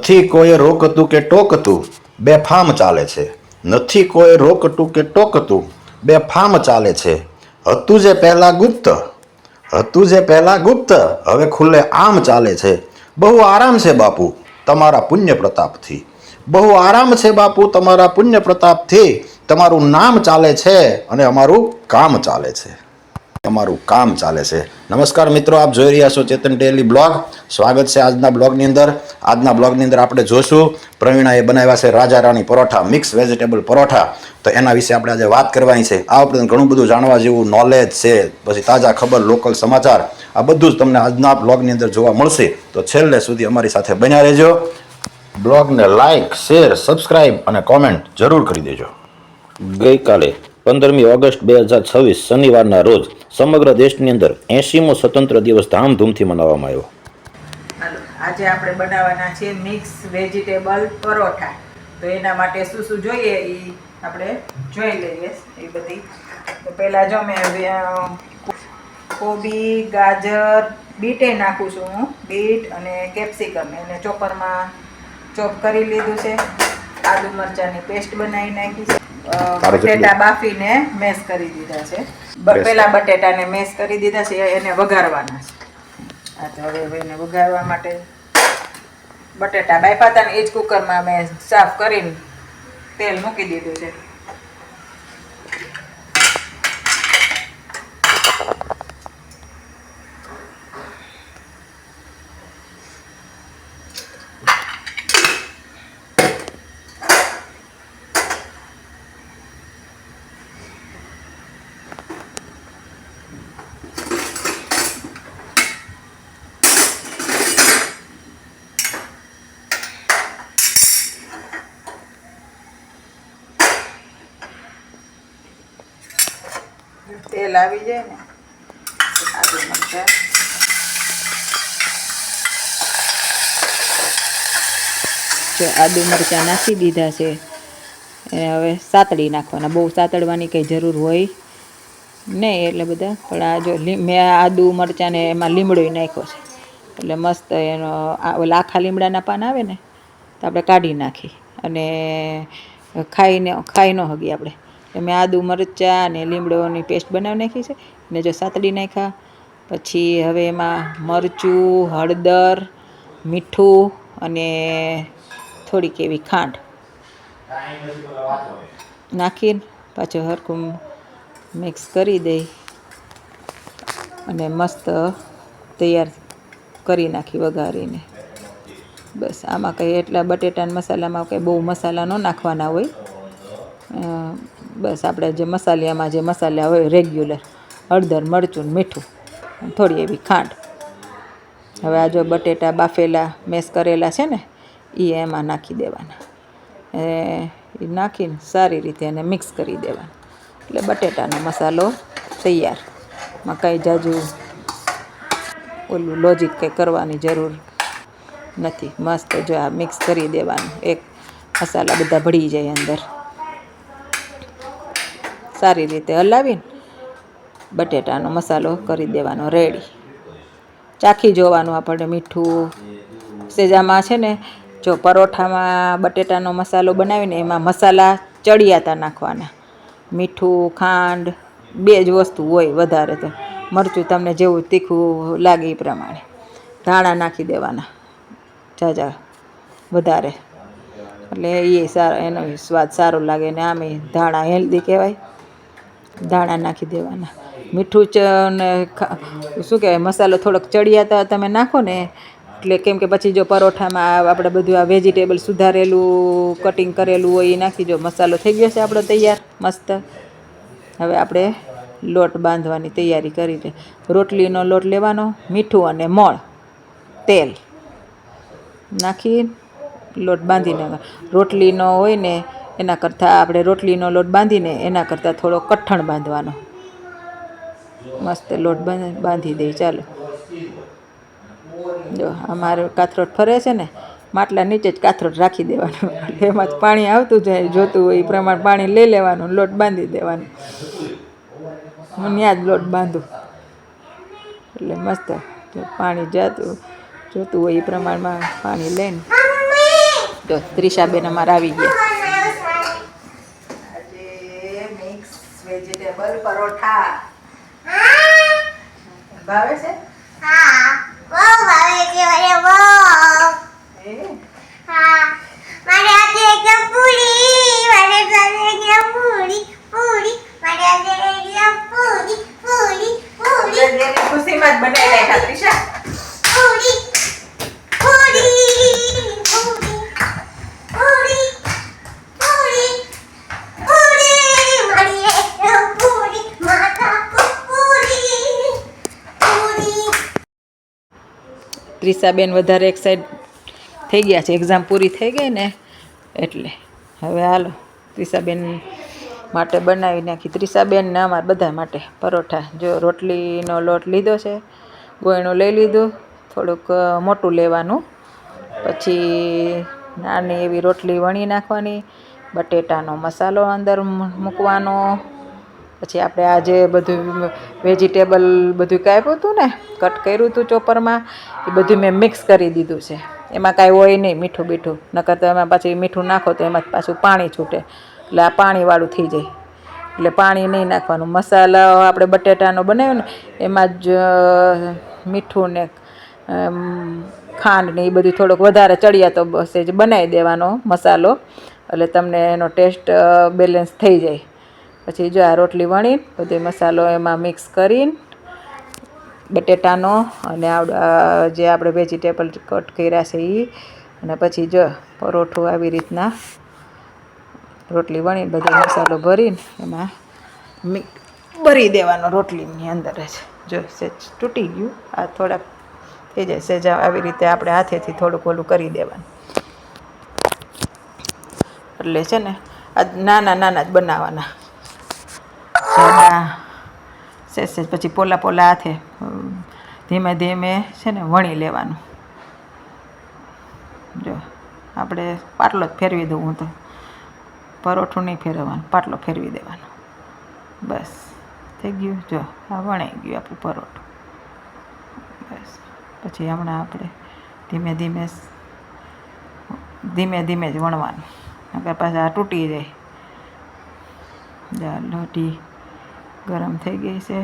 નથી કોઈ રોકતું કે ટોકતું, બેફામ ચાલે છે. નથી કોઈ રોકતું કે ટોકતું, બેફામ ચાલે છે. હતું જે પહેલા ગુપ્ત, હવે ખુલ્લે આમ ચાલે છે. બહુ આરામ છે બાપુ તમારા પુણ્ય પ્રતાપથી. બહુ આરામ છે બાપુ તમારા પુણ્ય પ્રતાપથી. તમારું નામ ચાલે છે અને અમારું કામ ચાલે છે. તમારું કામ ચાલે છે. નમસ્કાર મિત્રો, આપ જોઈ રહ્યા છો ચેતન ડેલી બ્લોગ. સ્વાગત છે આજના બ્લોગની અંદર. આજના બ્લોગની અંદર આપણે જોશું પ્રવીણાએ બનાવ્યા છે રાજા રાણી પરોઠા, મિક્સ વેજીટેબલ પરોઠા. તો એના વિશે આપણે આજે વાત કરવાની છે. આ ઉપરાંત ઘણું બધું જાણવા જેવું નોલેજ છે, પછી તાજા ખબર, લોકલ સમાચાર, આ બધું જ તમને આજના બ્લોગની અંદર જોવા મળશે. તો છેલ્લે સુધી અમારી સાથે બન્યા રહેજો. બ્લોગને લાઇક, શેર, સબસ્ક્રાઇબ અને કોમેન્ટ જરૂર કરી દેજો. ગઈકાલે 15મી ઓગસ્ટ 2026 શનિવારના રોજ સમગ્ર દેશની અંદર 80મો સ્વતંત્ર દિવસ ધામધૂમથી મનાવવામાં આવ્યો. આજે આપણે બનાવવાના છે મિક્સ વેજીટેબલ પરોઠા. તો એના માટે શું શું જોઈએ એ આપણે જોઈ લઈએ. એ બધી તો પહેલાં જો મેં કોબી, ગાજર, બીટે નાખું છું હું, બીટ અને કેપ્સિકમ એને ચોપરમાં ચોપ કરી લીધું છે. આદુ મરચાંની પેસ્ટ બનાવી નાખી છે. બટેટા બાફીને મેશ કરી દીધા છે. પહેલા બટેટાને મેશ કરી દીધા છે, એને વઘારવાના છે. આ તો હવે એને વઘારવા માટે બટેટા બાફ્યા હતા ને એ જ કુકરમાં મેં સાફ કરીને તેલ મૂકી દીધું છે. તેલ આવી જાય ને આદુ મરચાં, જો આદુ મરચાં નાખી દીધા છે. એને હવે સાતળી નાખવાના. બહુ સાતળવાની કંઈ જરૂર હોય નહીં એટલે બધા, પણ આ જો મેં આદુ મરચાંને એમાં લીમડોય નાખ્યો છે એટલે મસ્ત એનો ઓલા આખા લીમડાના પાન આવે ને તો આપણે કાઢી નાખી અને ખાઈ ન હગી આપણે. મેં આદુ મરચાં અને લીમડોની પેસ્ટ બનાવી નાખી છે ને જો સાતડી નાખ્યા. પછી હવે એમાં મરચું, હળદર, મીઠું અને થોડીક એવી ખાંડ નાખીને પાછું હરખું મિક્સ કરી દઈ અને મસ્ત તૈયાર કરી નાખી વઘારીને. બસ આમાં કંઈ એટલા બટેટાના મસાલામાં કંઈ બહુ મસાલા ન નાખવાના હોય. બસ આપણે જે મસાલિયામાં જે મસાલા હોય રેગ્યુલર, હળદર, મરચું, મીઠું, થોડી એવી ખાંડ. હવે આ જો બટેટા બાફેલા મેશ કરેલા છે ને એ એમાં નાખી દેવાના. એ નાખીને સારી રીતે એને મિક્સ કરી દેવાના એટલે બટેટાનો મસાલો તૈયાર. માં કંઈ જાજુ ઓલું લોજિક કંઈ કરવાની જરૂર નથી. મસ્ત જો આ મિક્સ કરી દેવાનું, એક મસાલા બધા ભળી જાય અંદર. સારી રીતે હલાવીને બટેટાનો મસાલો કરી દેવાનો રેડી. ચાખી જોવાનું આપણને મીઠું સેજામાં છે ને. જો પરોઠામાં બટેટાનો મસાલો બનાવીને એમાં મસાલા ચડિયાતા નાખવાના. મીઠું, ખાંડ બે જ વસ્તુ હોય વધારે તો. મરચું તમને જેવું તીખું લાગે એ પ્રમાણે. ધાણા નાખી દેવાના ઝાઝા વધારે એટલે એ સારા, એનો સ્વાદ સારો લાગે ને આમે ધાણા હેલ્ધી કહેવાય. ધાણા નાખી દેવાના. મીઠું ને શું કહેવાય, મસાલો થોડોક ચડિયાતા તમે નાખો ને એટલે કેમ કે પછી જો પરોઠામાં આપણે બધું આ વેજીટેબલ સુધારેલું કટિંગ કરેલું હોય એ નાખી. જો મસાલો થઈ ગયો છે આપણો તૈયાર મસ્ત. હવે આપણે લોટ બાંધવાની તૈયારી કરી દે. રોટલીનો લોટ લેવાનો, મીઠું અને મોણ તેલ નાખી લોટ બાંધીને. રોટલીનો હોય ને એના કરતાં આપણે રોટલીનો લોટ બાંધીને એના કરતાં થોડો કઠણ બાંધવાનો. મસ્ત લોટ બાંધી દઈ. ચાલો જો અમારે કાથરોટ ફરે છે ને, માટલા નીચે જ કાથરોટ રાખી દેવાનું. એમાં જ પાણી આવતું જાય, જોતું હોય એ પ્રમાણે પાણી લઈ લેવાનું, લોટ બાંધી દેવાનો. હું ત્યાં જ લોટ બાંધું એટલે મસ્ત પાણી જોતું હોય એ પ્રમાણમાં પાણી લઈને તો ત્રિષાબેન અમારે આવી ગયા. આજે મિક્સ વેજીટેબલ પરોઠા ભાવે છે. ખુશીમાં જ બનાવી નાખ્યા ત્રિષા. ત્રિષાબેન વધારે એક્સાઇટ થઈ ગયા છે, એક્ઝામ પૂરી થઈ ગઈ ને એટલે. હવે હાલો ત્રિષાબેન માટે બનાવી નાખી. ત્રિષાબેન ને અમારા બધા માટે પરોઠા. જો રોટલીનો લોટ લીધો છે, ગોયણું લઈ લીધું, થોડુંક મોટું લેવાનું, પછી નાની એવી રોટલી વણી નાખવાની, બટેટાનો મસાલો અંદર મૂકવાનો, પછી આપણે આ જે બધું વેજીટેબલ બધું કાપ્યું હતું ને, કટ કર્યું હતું ચોપરમાં, એ બધું મેં મિક્સ કરી દીધું છે. એમાં કાંઈ હોય નહીં મીઠું બીઠું, નકર તો એમાં પાછી મીઠું નાખો તો એમાં પાછું પાણી છૂટે, એટલે આ પાણીવાળું થઈ જાય, એટલે પાણી નહીં નાખવાનું. મસાલા આપણે બટેટાનો બનાવ્યો ને એમાં જ મીઠું ને ખાંડ ને એ બધું થોડોક વધારે ચડિયા તો બસ જ બનાવી દેવાનો મસાલો, એટલે તમને એનો ટેસ્ટ બેલેન્સ થઈ જાય. પછી જો આ રોટલી વણીને બધો મસાલો એમાં મિક્સ કરીને બટેટાનો અને જે આપણે વેજીટેબલ કટ કર્યા છે એ, અને પછી જો પરોઠું આવી રીતના રોટલી વણીને બધો મસાલો ભરીને એમાં ભરી દેવાનો રોટલીની અંદર જ. જો સેજ તૂટી ગયું, આ થોડાક થઈ જાય સેજ આવી રીતે આપણે હાથેથી થોડુંક ઓલું કરી દેવાનું. એટલે છે ને આ નાના નાના જ બનાવવાના. સેજ પછી પોલા પોલા હાથે ધીમે ધીમે છે ને વણી લેવાનું. જો આપણે પાટલો જ ફેરવી દઉં હું તો, પરોઠું નહીં ફેરવવાનું, પાટલો ફેરવી દેવાનો, બસ થઈ ગયું. જો આ વણાઈ ગયું આપણું પરોઠું. બસ પછી હમણાં આપણે ધીમે ધીમે જ વણવાનું, નકર પાછા આ તૂટી જાય. લોટી ગરમ થઈ ગઈ છે,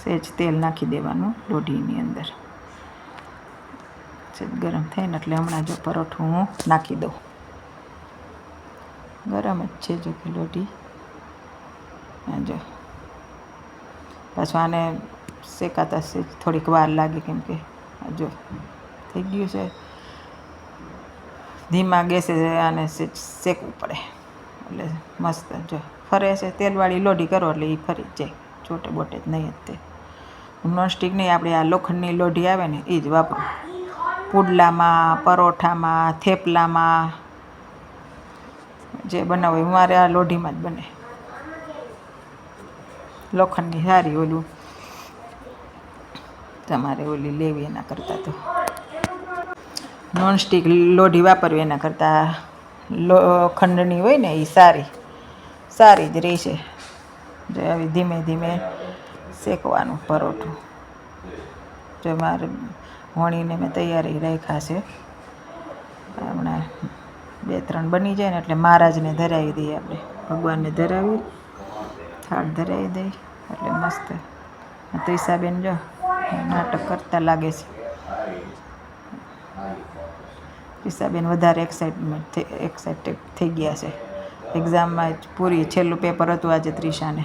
સહેજ તેલ નાખી દેવાનું લોઢીની અંદર. સહેજ ગરમ થાય ને એટલે હમણાં જો પરોઠું હું નાખી દઉં. ગરમ જ છે જો કે લોઢી. જો પાછું આને શેકાતા સહેજ થોડીક વાર લાગે, કેમ કે જો થઈ ગયું છે. ધીમા ગેસે આને શેકવું પડે એટલે મસ્ત જો ફરે છે. તેલવાળી લોઢી કરો એટલે એ ફરી જાય, ચોટે બોટે જ નહીં જ તે. નોનસ્ટિક નહીં, આપણે આ લોખંડની લોઢી આવે ને એ જ વાપરું. પુડલામાં, પરોઠામાં, થેપલામાં જે બનાવું મારે આ લોઢીમાં જ બને. લોખંડની સારી, ઓલું તમારે ઓલી લેવી એના કરતાં તો નોનસ્ટિક લોઢી વાપરવી એના કરતાં લોખંડની હોય ને એ સારી જ રહી છે. જો આવી ધીમે ધીમે શેકવાનું પરોઠું. જો મારે વણીને મેં તૈયારી રાખ્યા છે. હમણાં 2-3 બની જાય ને એટલે મહારાજને ધરાવી દઈએ, આપણે ભગવાનને ધરાવી, થાળ ધરાવી દઈ એટલે મસ્ત. ત્રિષાબેન જો નાટક કરતા લાગે છે. ત્રિષાબેન વધારે એક્સાઇટેડ થઈ ગયા છે. એક્ઝામમાં પૂરી છેલ્લું પેપર હતું આજે ત્રિષાને.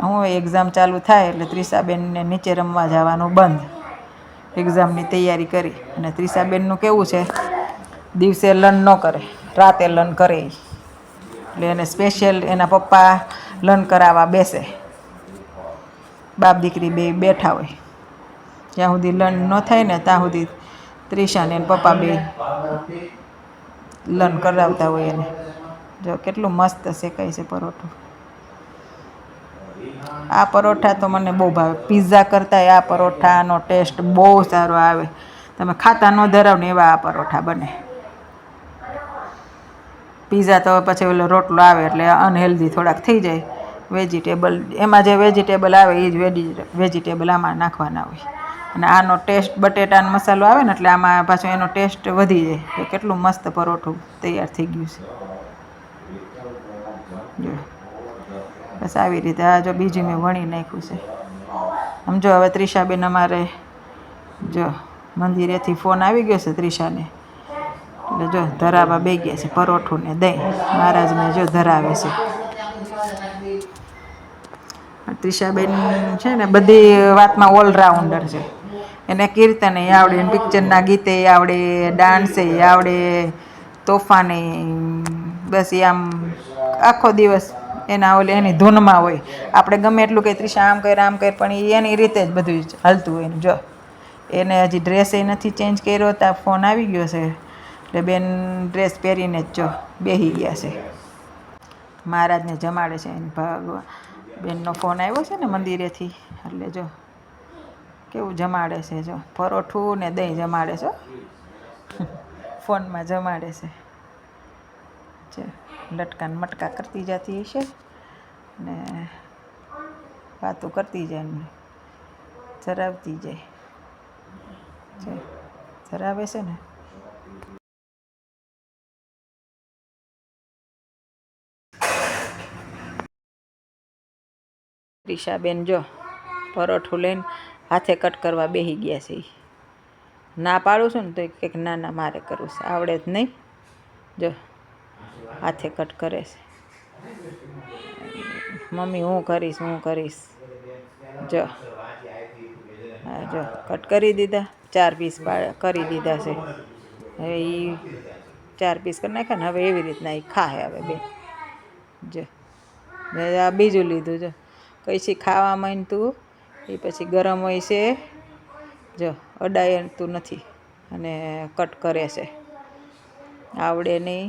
હું એક્ઝામ ચાલુ થાય એટલે ત્રિષાબેનને નીચે રમવા જવાનું બંધ, એક્ઝામની તૈયારી કરી. અને ત્રિષાબેનનું કેવું છે, દિવસે લર્ન ન કરે, રાતે લર્ન કરે. એટલે એને સ્પેશિયલ એના પપ્પા લર્ન કરાવવા બેસે, બાપ દીકરી બે બેઠા હોય. જ્યાં સુધી લર્ન ન થાય ને ત્યાં સુધી ત્રિષાને એને પપ્પા બે લર્ન કરાવતા હોય એને. જો કેટલું મસ્ત શેકાય છે પરોઠું. આ પરોઠા તો મને બહુ ભાવે. પિઝા કરતાં આ પરોઠાનો ટેસ્ટ બહુ સારો આવે. તમે ખાતા ન ધરાવ ને એવા આ પરોઠા બને. પિઝા તો પછી ઓલો રોટલો આવે એટલે અનહેલ્ધી થોડાક થઈ જાય. વેજીટેબલ એમાં જે વેજીટેબલ આવે એ જ વેજીટેબલ આમાં નાખવાના હોય. અને આનો ટેસ્ટ બટેટાનો મસાલો આવે ને એટલે આમાં પાછો એનો ટેસ્ટ વધી જાય. તો કેટલું મસ્ત પરોઠું તૈયાર થઈ ગયું છે. જો બસ આવી રીતે આ જો બીજી મેં વણી નાખ્યું છે. સમજો હવે ત્રિષાબેન અમારે જો મંદિરેથી ફોન આવી ગયો છે ત્રિષાને, એટલે જો ધરાવા બે ગયા છે પરોઠું ને દહીં. મહારાજને જો ધરાવે છે. ત્રિષાબેન છે ને બધી વાતમાં ઓલરાઉન્ડર છે. એને કીર્તને આવડે, પિક્ચરના ગીતે આવડે, ડાન્સે આવડે, તોફાને, બસ એ આમ આખો દિવસ એની ધૂનમાં હોય. આપણે ગમે એટલું કે ત્રિષા આમ કર પણ એ એની રીતે જ બધું હાલતું હોય. જો એને હજી ડ્રેસે નથી ચેન્જ કર્યો, ત્યાં ફોન આવી ગયો છે એટલે બેન ડ્રેસ પહેરીને જ જો બેસી ગયા છે. મહારાજને જમાડે છે. એને બેનનો ફોન આવ્યો છે ને મંદિરેથી, એટલે જો કેવું જમાડે છે. જો પરોઠું ને દહીં જમાડે છે, ફોનમાં જમાડે છે. જો લટકાન મટકા કરતી જતી હશે ને વાતો કરતી જાય ને ધરાવતી જાય. ધરાવે છે ને. ત્રિષાબેન જો પરોઠું લઈને હાથે કટ કરવા બેસી ગયા છે. ના પાડું છું ને તો કંઈક ના મારે કરવું છે, આવડે જ નહીં. જો હાથે કટ કરે છે. મમ્મી હું કરીશ. જો હા જો કટ કરી દીધા, 4 પીસ કરી દીધા છે. હવે એ 4 પીસ કરી નાખ્યા ને હવે એવી રીતના એ ખાય. હવે બે જો આ બીજું લીધું. જો કઈ ખાવા માંડ તું, એ પછી ગરમ હોય છે. જો અડાયતું નથી અને કટ કરે છે. આવડે નહીં,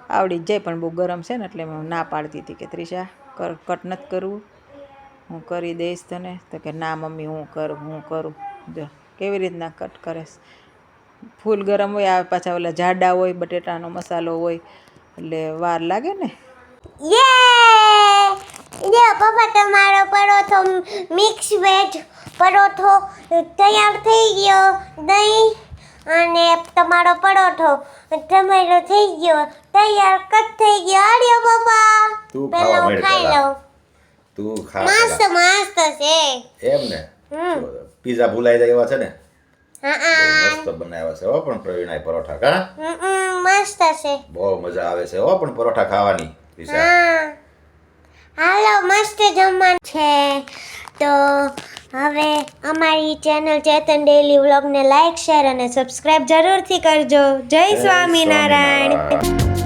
આવડી જ જાય પણ બહુ ગરમ છે ને એટલે હું ના પાડતી હતી કે ત્રિષા કટ નથી કરવું, હું કરી દઈશ તને. તો કે ના મમ્મી હું કરું. જો કેવી રીતના કટ કરે છે. ફૂલ ગરમ હોય, આ પાછા ઓલા જાડા હોય, બટેટાનો મસાલો હોય એટલે વાર લાગે ને. પપ્પા તમારો પરોઠો મિક્સ વેજ પરોઠો તૈયાર થઈ ગયો. દહીં અને તમારો પરોઠો ટમેટો થઈ ગયો તૈયાર, કટ થઈ ગયો. આડ્યો પપ્પા પેલા ખાઈ લઉં. તું ખા. મસ્ત છે એમ ને. પીઝા ભૂલાઈ જાય એવા છે ને. હા મસ્ત બનાવ્યા છે હો પણ પ્રવીણાએ પરોઠા. કા મસ્ત છે. બહુ મજા આવે છે હો પણ પરોઠા ખાવાની. હાલો મસ્ત જમવાનું છે. તો હવે અમારી ચેનલ ચેતન ડેલી વ્લોગને લાઈક, શેર અને સબસ્ક્રાઇબ જરૂરથી કરજો. જય સ્વામિનારાયણ.